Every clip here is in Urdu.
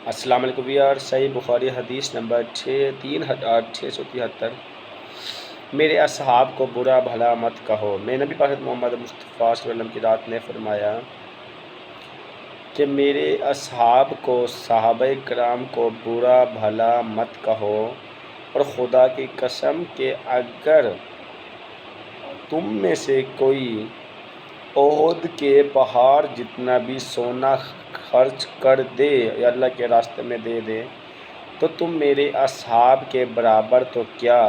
السلام علیکم یار، صحیح بخاری حدیث نمبر 3673۔ میرے اصحاب کو برا بھلا مت کہو۔ میں نبی پاک محمد مصطفیٰ صلی اللہ علیہ وسلم کی رات نے فرمایا کہ میرے اصحاب کو، صحابہ کرام کو برا بھلا مت کہو، اور خدا کی قسم کہ اگر تم میں سے کوئی احد کے پہاڑ جتنا بھی سونا خرچ کر دے یا اللہ کے راستے میں دے دے تو تم میرے اصحاب کے برابر تو کیا،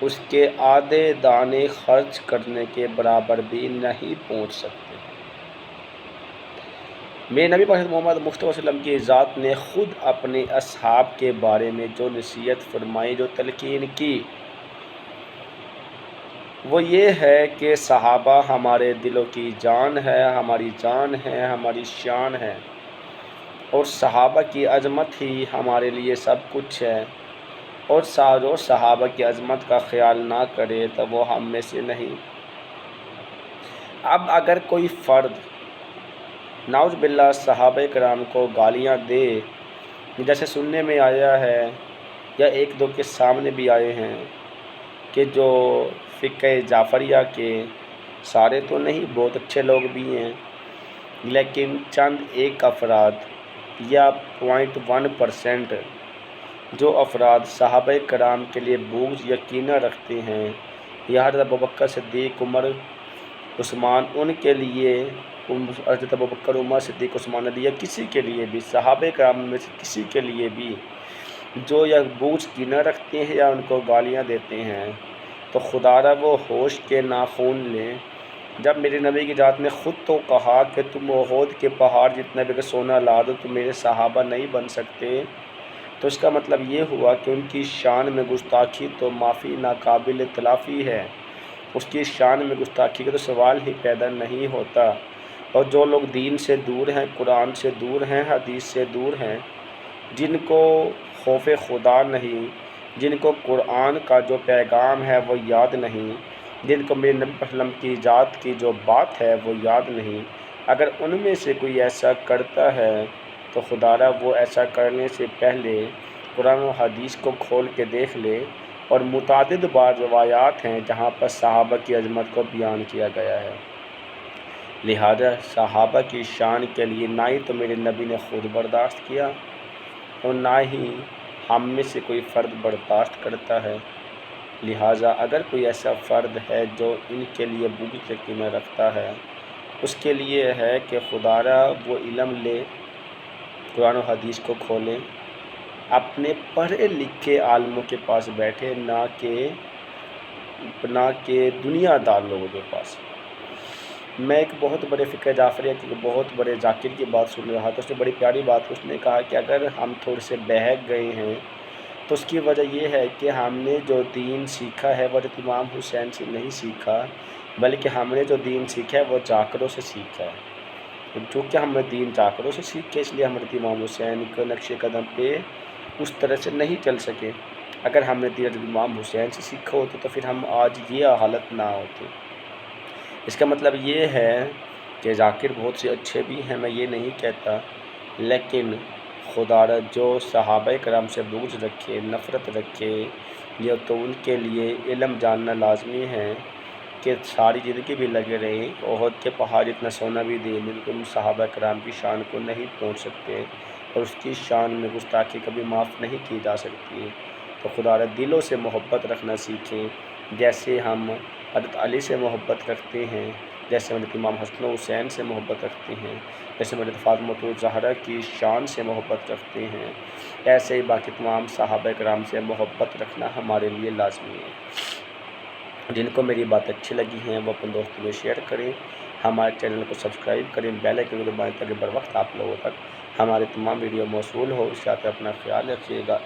اس کے آدھے دانے خرچ کرنے کے برابر بھی نہیں پہنچ سکتے۔ میرے نبی پاک محمد مصطفیٰ صلی اللہ علیہ وسلم کی ذات نے خود اپنے اصحاب کے بارے میں جو نصیحت فرمائی، جو تلقین کی، وہ یہ ہے کہ صحابہ ہمارے دلوں کی جان ہے، ہماری جان ہے، ہماری شان ہے، اور صحابہ کی عظمت ہی ہمارے لیے سب کچھ ہے، اور جو صحابہ کی عظمت کا خیال نہ کرے تو وہ ہم میں سے نہیں۔ اب اگر کوئی فرد نعوذ باللہ صحابہ کرام کو گالیاں دے، جیسے سننے میں آیا ہے یا ایک دو کے سامنے بھی آئے ہیں کہ جو فقہ جعفریہ کے سارے تو نہیں، بہت اچھے لوگ بھی ہیں، لیکن چند ایک افراد یا 0.1% جو افراد صحابہ کرام کے لیے بغض یا کینہ رکھتے ہیں، یا حضرت ابوبکر صدیق عمر عثمان، ان کے لیے حضرت ابوبکر عمر صدیق عثمان علی یا کسی کے لیے بھی، صحابہ کرام میں سے کسی کے لیے بھی جو یا بغض کینہ رکھتے ہیں یا ان کو گالیاں دیتے ہیں، تو خدا را وہ ہوش کے ناخون لیں۔ جب میرے نبی کی ذات نے خود تو کہا کہ تم احد کے پہاڑ جتنا بھی سونا لا دو تو میرے صحابہ نہیں بن سکتے، تو اس کا مطلب یہ ہوا کہ ان کی شان میں گستاخی تو معافی ناقابل تلافی ہے، اس کی شان میں گستاخی کا تو سوال ہی پیدا نہیں ہوتا۔ اور جو لوگ دین سے دور ہیں، قرآن سے دور ہیں، حدیث سے دور ہیں، جن کو خوف خدا نہیں، جن کو قرآن کا جو پیغام ہے وہ یاد نہیں، جن کو میرے نبی صلی اللہ علیہ وسلم کی ذات کی جو بات ہے وہ یاد نہیں، اگر ان میں سے کوئی ایسا کرتا ہے تو خدا را وہ ایسا کرنے سے پہلے قرآن و حدیث کو کھول کے دیکھ لے، اور متعدد بعض روایات ہیں جہاں پر صحابہ کی عظمت کو بیان کیا گیا ہے۔ لہذا صحابہ کی شان کے لیے نہ ہی تو میرے نبی نے خود برداشت کیا اور نہ ہی ہم میں سے کوئی فرد برداشت کرتا ہے۔ لہٰذا اگر کوئی ایسا فرد ہے جو ان کے لیے بغض کینہ رکھتا ہے، اس کے لیے ہے کہ خدا را وہ علم لے، قرآن و حدیث کو کھولیں، اپنے پڑھے لکھے عالموں کے پاس بیٹھے، نہ کہ دنیا دار لوگوں کے پاس۔ میں ایک بہت بڑے فقہ جعفریہ کے بہت بڑے ذاکر کی بات سن رہا تھا، اس نے بڑی پیاری بات، اس نے کہا کہ اگر ہم تھوڑے سے بہک گئے ہیں تو اس کی وجہ یہ ہے کہ ہم نے جو دین سیکھا ہے وہ حضرت امام حسین سے نہیں سیکھا، بلکہ ہم نے جو دین سیکھا ہے وہ جاکروں سے سیکھا ہے۔ چونکہ ہم نے دین جاکروں سے سیکھے، اس لیے ہم حضرت امام حسین کے نقش قدم پہ اس طرح سے نہیں چل سکے۔ اگر ہم نے دین حضرت امام حسین سے سیکھا ہوتا تو پھر ہم آج یہ حالت نہ ہوتی۔ اس کا مطلب یہ ہے کہ ذاکر بہت سے اچھے بھی ہیں، میں یہ نہیں کہتا، لیکن خدا را جو صحابہ کرام سے بغض رکھے، نفرت رکھے، یہ تو ان کے لیے علم جاننا لازمی ہے کہ ساری زندگی بھی لگے رہیں، احد کے پہاڑ اتنا سونا بھی دے دیں، تم صحابہ کرام کی شان کو نہیں پہنچ سکتے، اور اس کی شان میں گستاخی کبھی معاف نہیں کی جا سکتی۔ تو خدا را دلوں سے محبت رکھنا سیکھیں، جیسے ہم حضرت علی سے محبت رکھتے ہیں، جیسے حضرت امام حسن و حسین سے محبت رکھتے ہیں، جیسے حضرت فاطمہ الزہرا کی شان سے محبت رکھتے ہیں، ایسے ہی باقی تمام صحابہ کرام سے محبت رکھنا ہمارے لیے لازمی ہے۔ جن کو میری بات اچھی لگی ہیں وہ اپنے دوستوں میں شیئر کریں، ہمارے چینل کو سبسکرائب کریں، بیل آئیکن کو دبائیں تاکہ بر وقت آپ لوگوں تک ہمارے تمام ویڈیو موصول ہو۔ اس کے ساتھ اپنا خیال رکھیے گا۔